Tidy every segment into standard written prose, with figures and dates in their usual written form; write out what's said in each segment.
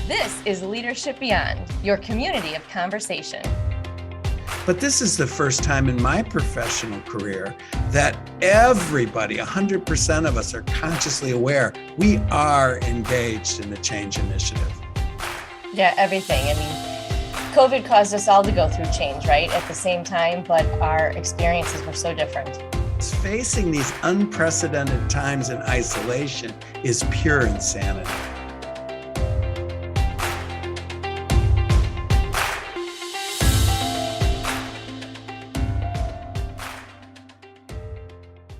This is Leadership Beyond, your community of conversation. But this is the first time in my professional career that everybody, 100% of us, are consciously aware we are engaged in the change initiative. Yeah, everything. I mean, COVID caused us all to go through change, right? At the same time, but our experiences were so different. Facing these unprecedented times in isolation is pure insanity.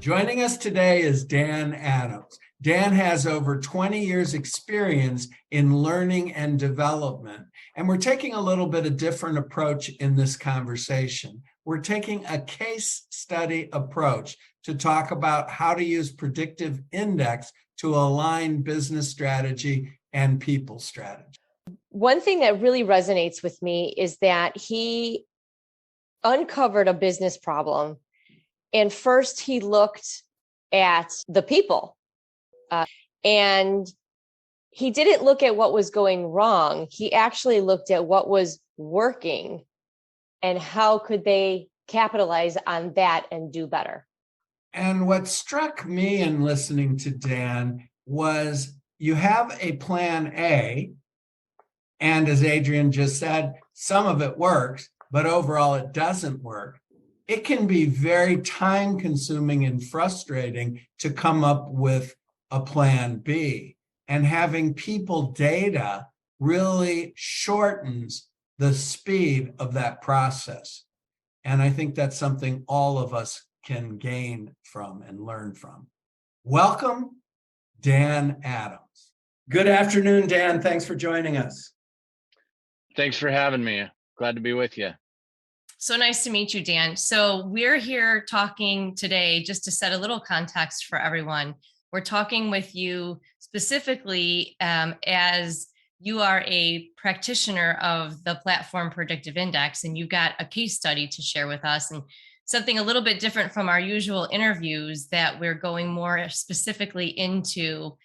Joining us today is Dan Adams. Dan has over 20 years experience in learning and development. And we're taking a little bit of different approach in this conversation. We're taking a case study approach to talk about how to use predictive index to align business strategy and people strategy. One thing that really resonates with me is that he uncovered a business problem. And first he looked at the people and he didn't look at what was going wrong. He actually looked at what was working and how could they capitalize on that and do better. And what struck me in listening to Dan was you have a plan A, and as Adrian just said, some of it works, but overall it doesn't work. It can be very time consuming and frustrating to come up with a plan B. And having people data really shortens the speed of that process. And I think that's something all of us can gain from and learn from. Welcome, Dan Adams. Good afternoon, Dan. Thanks for joining us. Thanks for having me. Glad to be with you. So nice to meet you, Dan. So we're here talking today, just to set a little context for everyone. We're talking with you specifically as you are a practitioner of the platform Predictive Index, and you've got a case study to share with us, and something a little bit different from our usual interviews, that we're going more specifically into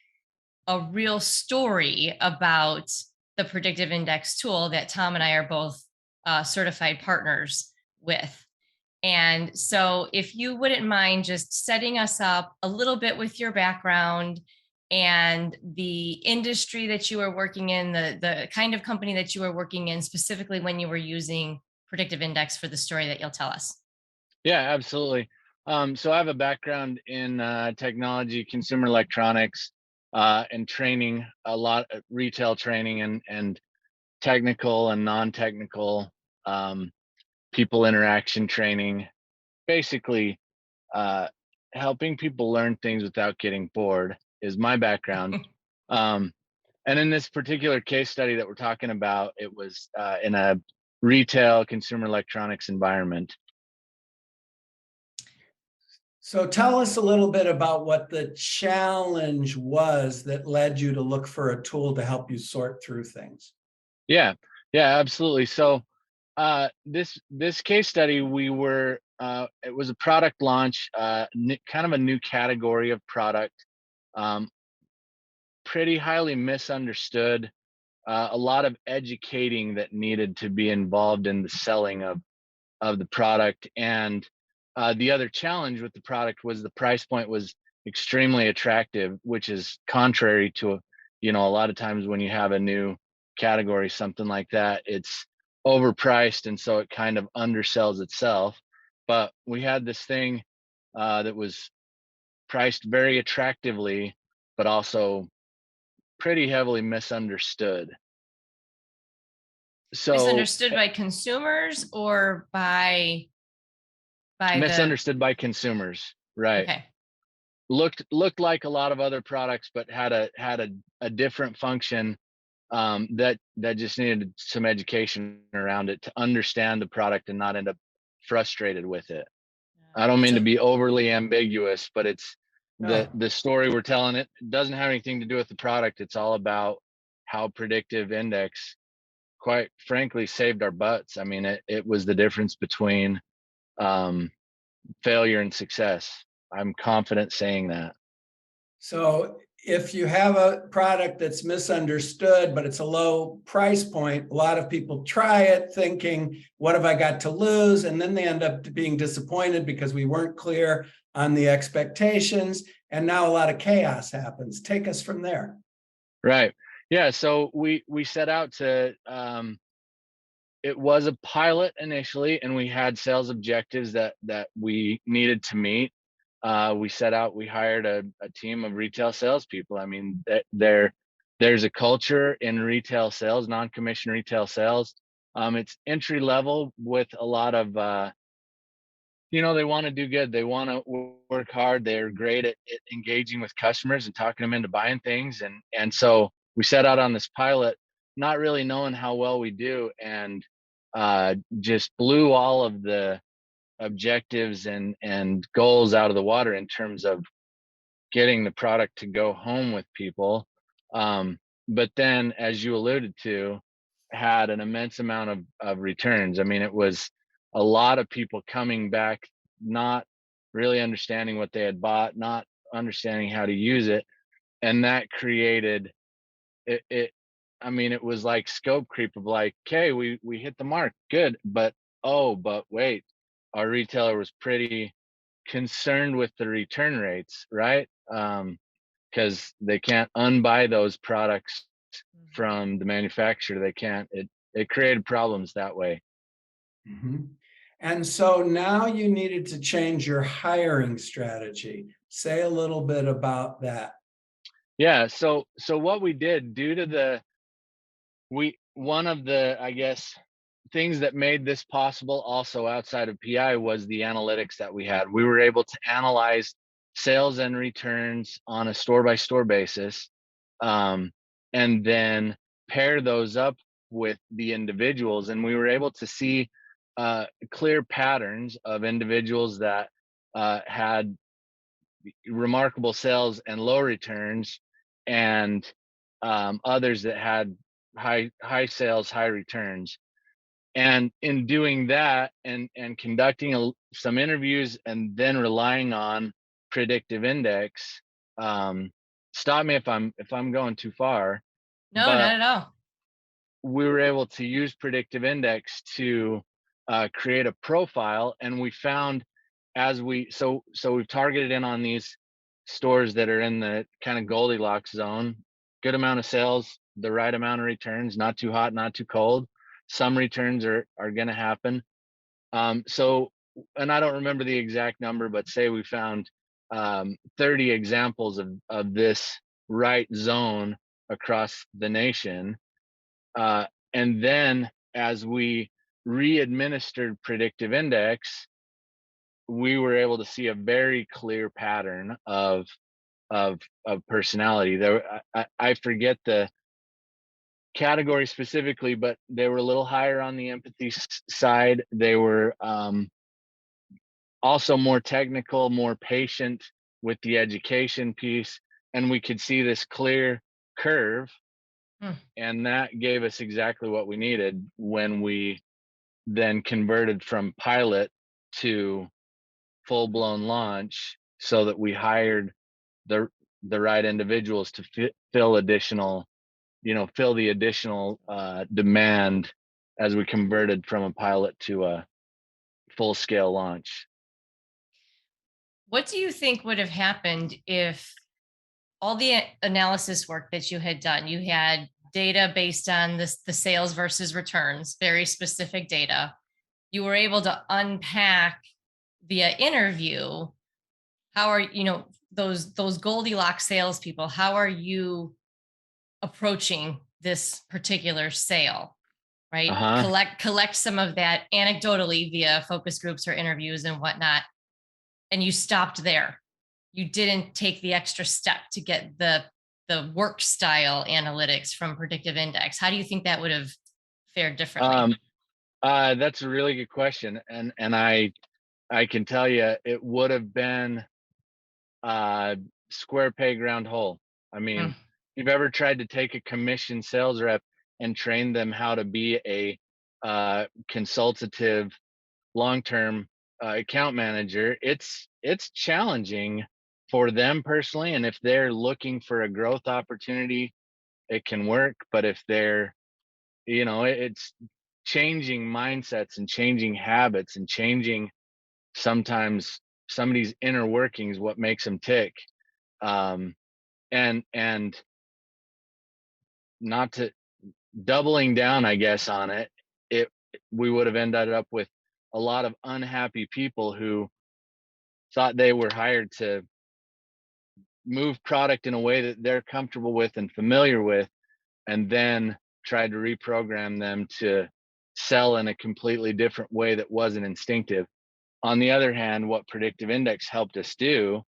a real story about the Predictive Index tool that Tom and I are both certified partners with. And so if you wouldn't mind just setting us up a little bit with your background and the industry that you were working in, the kind of company that you were working in, specifically when you were using Predictive Index for the story that you'll tell us. Yeah, absolutely. So I have a background in technology, consumer electronics, and training, a lot of retail training and technical and non-technical people interaction training, basically helping people learn things without getting bored is my background. And in this particular case study that we're talking about, it was in a retail consumer electronics environment. So tell us a little bit about what the challenge was that led you to look for a tool to help you sort through things. Yeah, absolutely. So this case study, it was a product launch, kind of a new category of product, pretty highly misunderstood, a lot of educating that needed to be involved in the selling of the product. And the other challenge with the product was the price point was extremely attractive, which is contrary to, a lot of times when you have a new category, something like that, it's overpriced, and so it kind of undersells itself. But we had this thing that was priced very attractively, but also pretty heavily misunderstood. So Misunderstood by consumers or by misunderstood by consumers, right? Okay. Looked like a lot of other products, but had a different function that just needed some education around it to understand the product and not end up frustrated with it. I don't mean to be overly ambiguous, but it's the story we're telling. It doesn't have anything to do with the product. It's all about how Predictive Index, quite frankly, saved our butts. I mean, it was the difference between failure and success. I'm confident saying that. So if you have a product that's misunderstood, but it's a low price point, a lot of people try it thinking, what have I got to lose? And then they end up being disappointed because we weren't clear on the expectations. And now a lot of chaos happens. Take us from there. Right. Yeah. So we set out to it was a pilot initially, and we had sales objectives that we needed to meet. We set out, we hired a team of retail salespeople. I mean, there's a culture in retail sales, non-commission retail sales. It's entry level with a lot of they want to do good. They want to work hard. They're great at engaging with customers and talking them into buying things. And so we set out on this pilot, not really knowing how well we do, and just blew all of the objectives and goals out of the water in terms of getting the product to go home with people. But then, as you alluded to, had an immense amount of returns. I mean, it was a lot of people coming back, not really understanding what they had bought, not understanding how to use it. And that created it. I mean, it was like scope creep of like, okay, we hit the mark, good, but but wait, our retailer was pretty concerned with the return rates, right? Because they can't unbuy those products from the manufacturer. They can't. It created problems that way. Mhm. And so now you needed to change your hiring strategy. Say a little bit about that. Yeah. So what we did due to the we one of the, I guess, things that made this possible also outside of PI was the analytics that we had. We were able to analyze sales and returns on a store by store basis, um, and then pair those up with the individuals. And we were able to see clear patterns of individuals that had remarkable sales and low returns, and others that had high sales, high returns. And in doing that and conducting some interviews and then relying on predictive index, stop me if I'm going too far, No, not but at all. we were able to use predictive index to create a profile. And we found, as we so we've targeted in on these stores that are in the kind of Goldilocks zone, good amount of sales, the right amount of returns, not too hot, not too cold. Some returns are going to happen. So, and I don't remember the exact number, but say we found 30 examples of this right zone across the nation. uh, and then as we re-administered predictive index, we were able to see a very clear pattern of of personality. I forget the category specifically, but they were a little higher on the empathy side. They were also more technical, more patient with the education piece, and we could see this clear curve. Hmm. And that gave us exactly what we needed when we then converted from pilot to full blown launch, so that we hired the the right individuals to fill additional, fill the additional demand as we converted from a pilot to a full scale launch. What do you think would have happened if all the analysis work that you had done, you had data based on the sales versus returns, very specific data. You were able to unpack via interview. How are those Goldilocks salespeople? How are you approaching this particular sale? Right, Uh-huh. collect some of that anecdotally via focus groups or interviews and whatnot, and you stopped there. You didn't take the extra step to get the work style analytics from predictive index. How do you think that would have fared differently? um that's a really good question, and I can tell you it would have been uh square peg round hole. I Mm, mean, if you've ever tried to take a commission sales rep and train them how to be a consultative long-term account manager, it's challenging for them personally. And if they're looking for a growth opportunity, it can work. But if they're, it's changing mindsets and changing habits and changing sometimes somebody's inner workings, what makes them tick. And not to doubling down, I guess, on it, it we would have ended up with a lot of unhappy people who thought they were hired to move product in a way that they're comfortable with and familiar with, and then tried to reprogram them to sell in a completely different way that wasn't instinctive. On the other hand, what Predictive Index helped us do,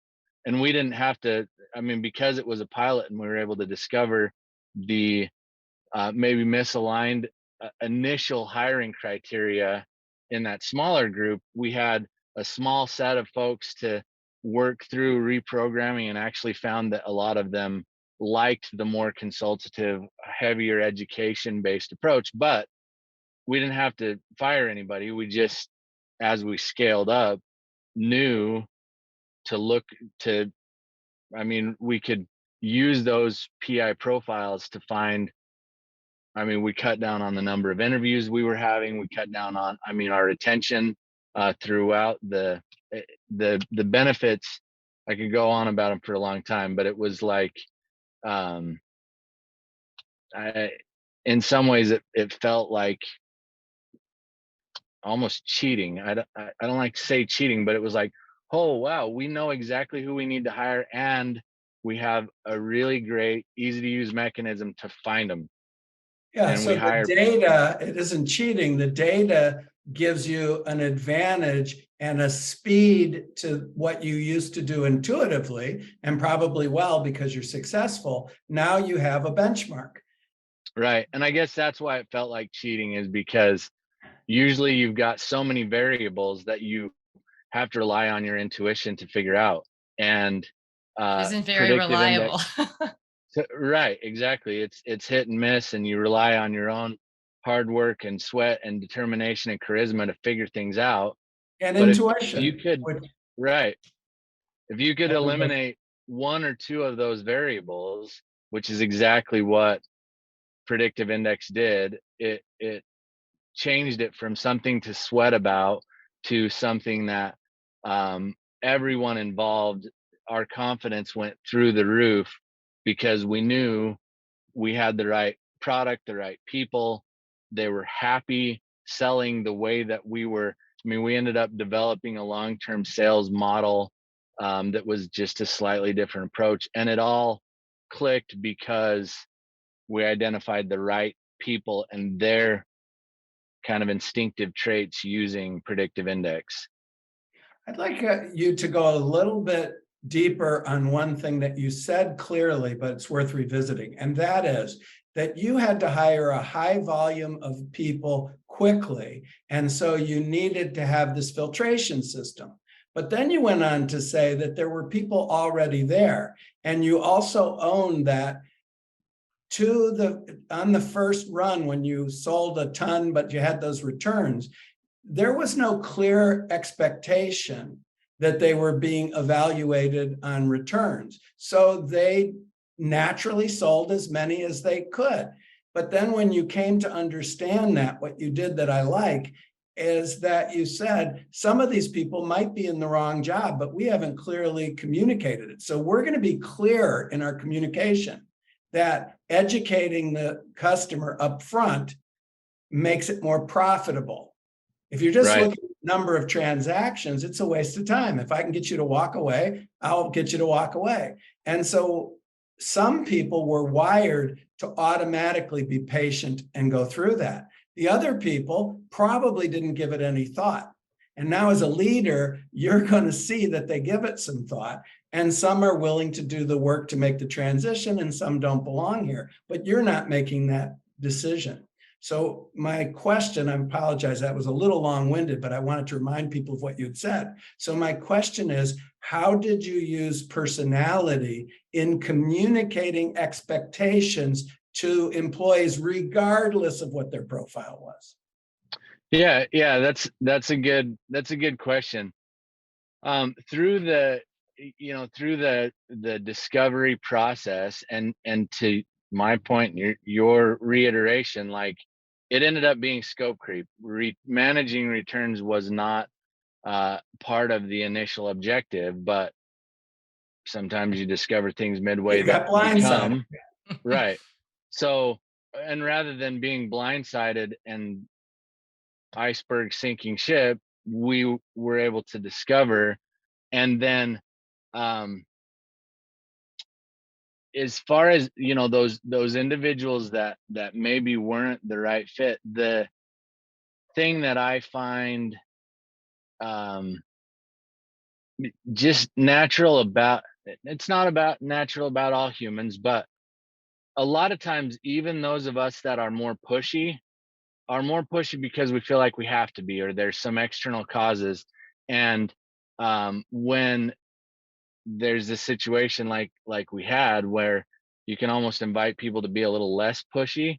and we didn't have to, I mean, because it was a pilot and we were able to discover the maybe misaligned initial hiring criteria in that smaller group, we had a small set of folks to work through reprogramming, and actually found that a lot of them liked the more consultative, heavier education based approach. But we didn't have to fire anybody. We just, as we scaled up, knew to look to, I mean, we could use those PI profiles to find, I mean, we cut down on the number of interviews we were having. We cut down on, I mean, our retention throughout the benefits. I could go on about them for a long time, but it was like, um, in some ways, it felt like almost cheating. I don't like to say cheating, but it was like, oh wow, we know exactly who we need to hire, and we have a really great, easy to use mechanism to find them. Yeah, And we so the hire. data, it isn't cheating. The data gives you an advantage and a speed to what you used to do intuitively, and probably well because you're successful. Now you have a benchmark. Right. And I guess that's why it felt like cheating, is because usually you've got so many variables that you have to rely on your intuition to figure out. And Isn't very Predictive Index. reliable. Right, exactly. It's hit and miss, and you rely on your own hard work and sweat and determination and charisma to figure things out. And But if you intuition, could, which right, if you could everybody, eliminate one or two of those variables, which is exactly what Predictive Index did, it changed it from something to sweat about to something that, everyone involved, our confidence went through the roof, because we knew we had the right product, the right people. They were happy selling the way that we were. I mean, we ended up developing a long-term sales model, that was just a slightly different approach, and it all clicked because we identified the right people and their kind of instinctive traits using Predictive Index. I'd like you to go a little bit deeper on one thing that you said clearly, but it's worth revisiting. And that is that you had to hire a high volume of people quickly. And so you needed to have this filtration system. But then you went on to say that there were people already there. And you also own that on the first run, when you sold a ton, but you had those returns, there was no clear expectation that they were being evaluated on returns. So they naturally sold as many as they could. But then when you came to understand that, what you did that I like is that you said some of these people might be in the wrong job, but we haven't clearly communicated it. So we're going to be clear in our communication that educating the customer up front makes it more profitable. If you're just Right. looking at the number of transactions, it's a waste of time. If I can get you to walk away, I'll get you to walk away. And so some people were wired to automatically be patient and go through that. The other people probably didn't give it any thought. And now as a leader, you're going to see that they give it some thought. And some are willing to do the work to make the transition, and some don't belong here. But you're not making that decision. So my question, I apologize, that was a little long-winded, but I wanted to remind people of what you'd said. So my question is, how did you use personality in communicating expectations to employees, regardless of what their profile was? Yeah, that's a good question. Through the through the discovery process, and to my point, your reiteration, like, it ended up being scope creep. Managing returns was not part of the initial objective, but sometimes you discover things midway You that got blindsided. become right. So, and rather than being blindsided and iceberg sinking ship, we were able to discover. And then um as far as those individuals that maybe weren't the right fit, the thing that I find um just natural about it's not about natural about all humans, but a lot of times even those of us that are more pushy because we feel like we have to be, or there's some external causes. And when there's this situation like we had, where you can almost invite people to be a little less pushy,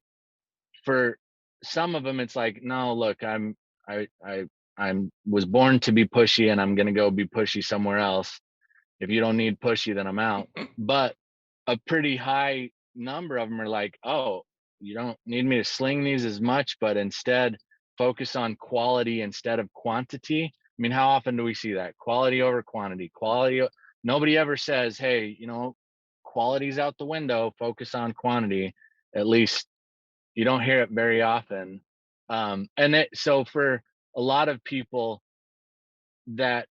for some of them it's like, no, look, I'm was born to be pushy, and I'm going to go be pushy somewhere else. If you don't need pushy, then I'm out. But a pretty high number of them are like, oh, you don't need me to sling these as much, but instead focus on quality instead of quantity. I mean, how often do we see that? Quality over quantity. Nobody ever says, hey, quality's out the window, focus on quantity. At least you don't hear it very often. So for a lot of people that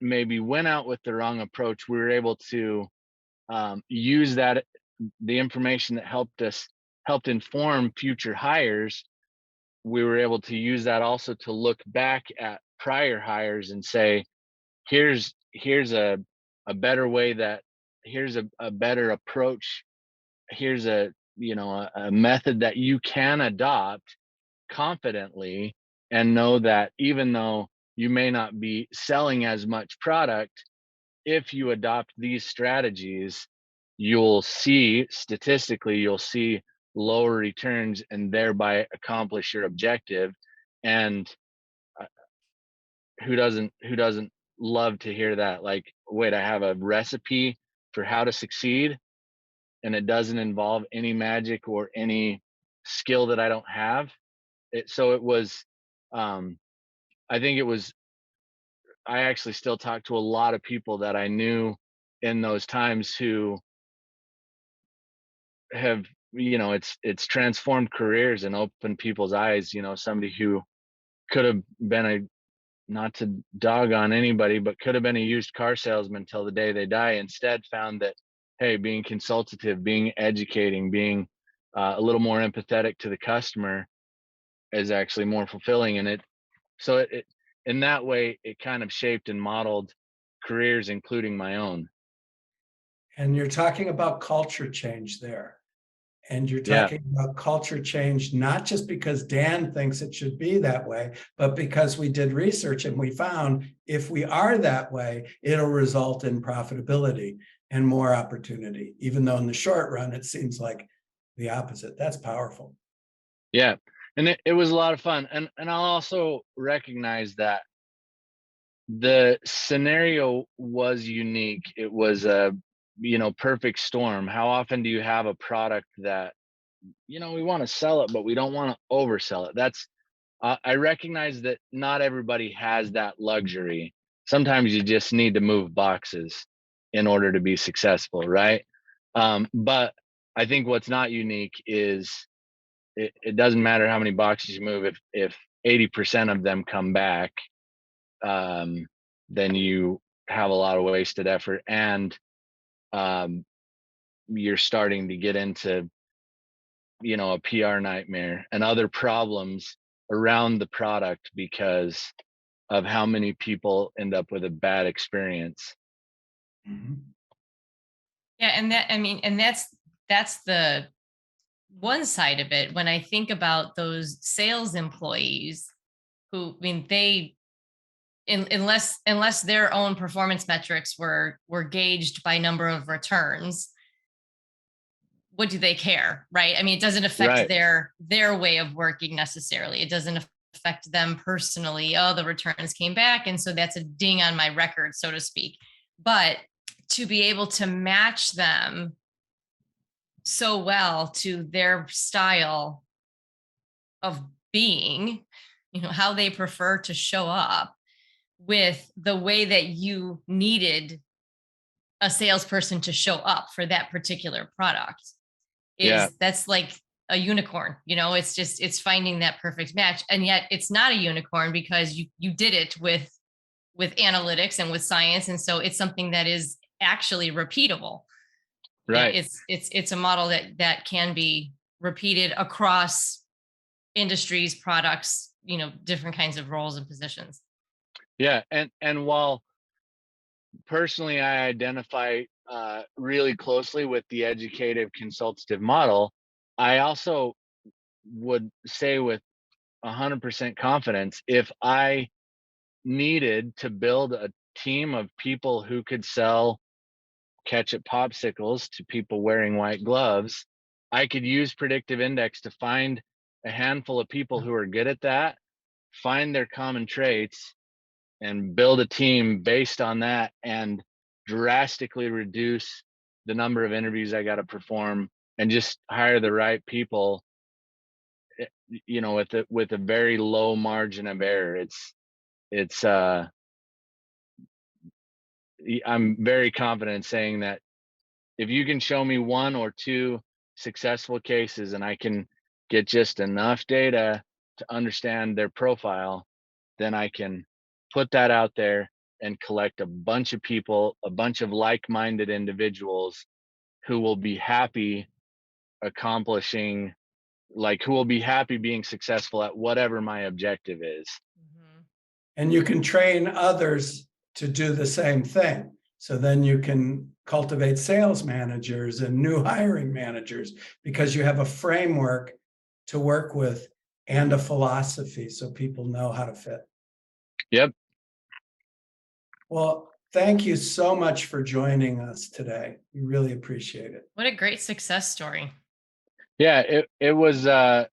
maybe went out with the wrong approach, we were able to use the information that helped inform future hires. We were able to use that also to look back at prior hires and say, here's a better way, here's a better approach, here's a method that you can adopt confidently, and know that even though you may not be selling as much product, if you adopt these strategies, you'll see lower returns and thereby accomplish your objective. And uh, who doesn't love to hear that? Like, wait, I have a recipe for how to succeed, and it doesn't involve any magic or any skill that I don't have. So it was, um, I think it was, I actually still talk to a lot of people that I knew in those times who have, it's transformed careers and opened people's eyes. Somebody who could have been not to dog on anybody, but could have been a used car salesman till the day they die, instead found that, hey, being consultative, being educating, being a little more empathetic to the customer is actually more fulfilling. And it in that way, it kind of shaped and modeled careers, including my own. And you're talking about culture change there. And you're Yeah, talking about culture change, not just because Dan thinks it should be that way, but because we did research and we found if we are that way, it'll result in profitability and more opportunity, even though in the short run, it seems like the opposite. That's powerful. yeah. And it was a lot of fun. And I'll also recognize that the scenario was unique. It was a perfect storm. How often do you have a product that we want to sell it, but we don't want to oversell it? I recognize that not everybody has that luxury. Sometimes you just need to move boxes in order to be successful, right? But I think what's not unique is it doesn't matter how many boxes you move. If 80% of them come back, um, then you have a lot of wasted effort, and um, you're starting to get into a PR nightmare and other problems around the product because of how many people end up with a bad experience. Mhm. Yeah, and that's the one side of it. When I think about those sales employees who, I mean, unless their own performance metrics were gauged by number of returns, what do they care, right? I mean, it doesn't affect Right. their way of working necessarily. It doesn't affect them personally. Oh, the returns came back, and so that's a ding on my record, so to speak. But to be able to match them so well to their style of being, how they prefer to show up, with the way that you needed a salesperson to show up for that particular product. Yeah. That's like a unicorn. It's finding that perfect match. And yet it's not a unicorn, because you did it with analytics and with science. And so it's something that is actually repeatable. Right. It's a model that can be repeated across industries, products, different kinds of roles and positions. Yeah. And while personally I identify really closely with the educative consultative model, I also would say with 100% confidence, if I needed to build a team of people who could sell ketchup popsicles to people wearing white gloves, I could use Predictive Index to find a handful of people who are good at that, find their common traits, and build a team based on that, and drastically reduce the number of interviews I got to perform, and just hire the right people, with a very low margin of error. It's I'm very confident in saying that if you can show me one or two successful cases and I can get just enough data to understand their profile, then I can put that out there and collect a bunch of people, a bunch of like-minded individuals who will be happy accomplishing, who will be happy being successful at whatever my objective is. Mhm. And you can train others to do the same thing. So then you can cultivate sales managers and new hiring managers, because you have a framework to work with and a philosophy, so people know how to fit. Yep. Well, thank you so much for joining us today. We really appreciate it. What a great success story. Yeah, it was I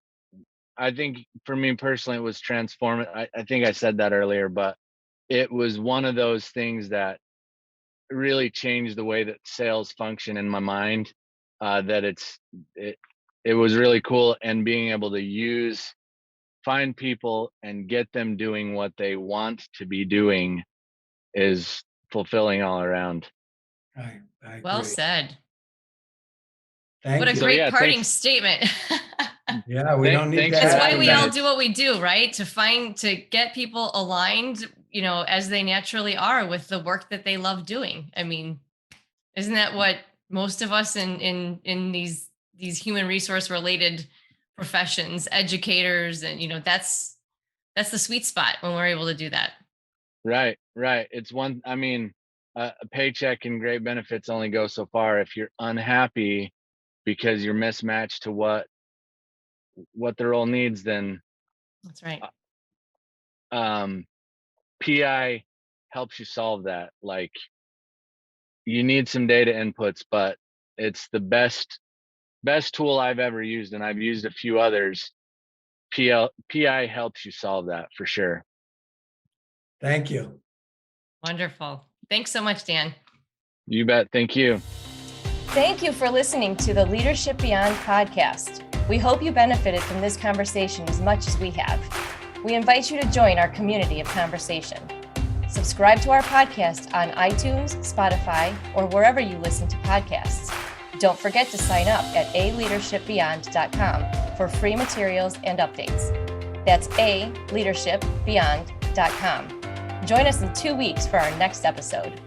think for me personally, it was transformative. I think I said that earlier, but it was one of those things that really changed the way that sales function in my mind. That it was really cool, and being able to find people and get them doing what they want to be doing is fulfilling all around. I agree. Well said. Thank What a you. great yeah, parting thanks. statement. Yeah, we don't need thanks to for That's add why having we me. all do what we do, right? To get people aligned, as they naturally are with the work that they love doing. I mean, isn't that what most of us in these human resource related professions, educators, and that's the sweet spot when we're able to do that. Right. It's a paycheck and great benefits only go so far. If you're unhappy because you're mismatched to what the role needs, then That's right. um PI helps you solve that. Like, you need some data inputs, but it's the best tool I've ever used, and I've used a few others. PI helps you solve that for sure. Thank you. Wonderful. Thanks so much, Dan. You bet. Thank you. Thank you for listening to the Leadership Beyond podcast. We hope you benefited from this conversation as much as we have. We invite you to join our community of conversation. Subscribe to our podcast on iTunes, Spotify, or wherever you listen to podcasts. Don't forget to sign up at aleadershipbeyond.com for free materials and updates. That's aleadershipbeyond.com. Join us in 2 weeks for our next episode.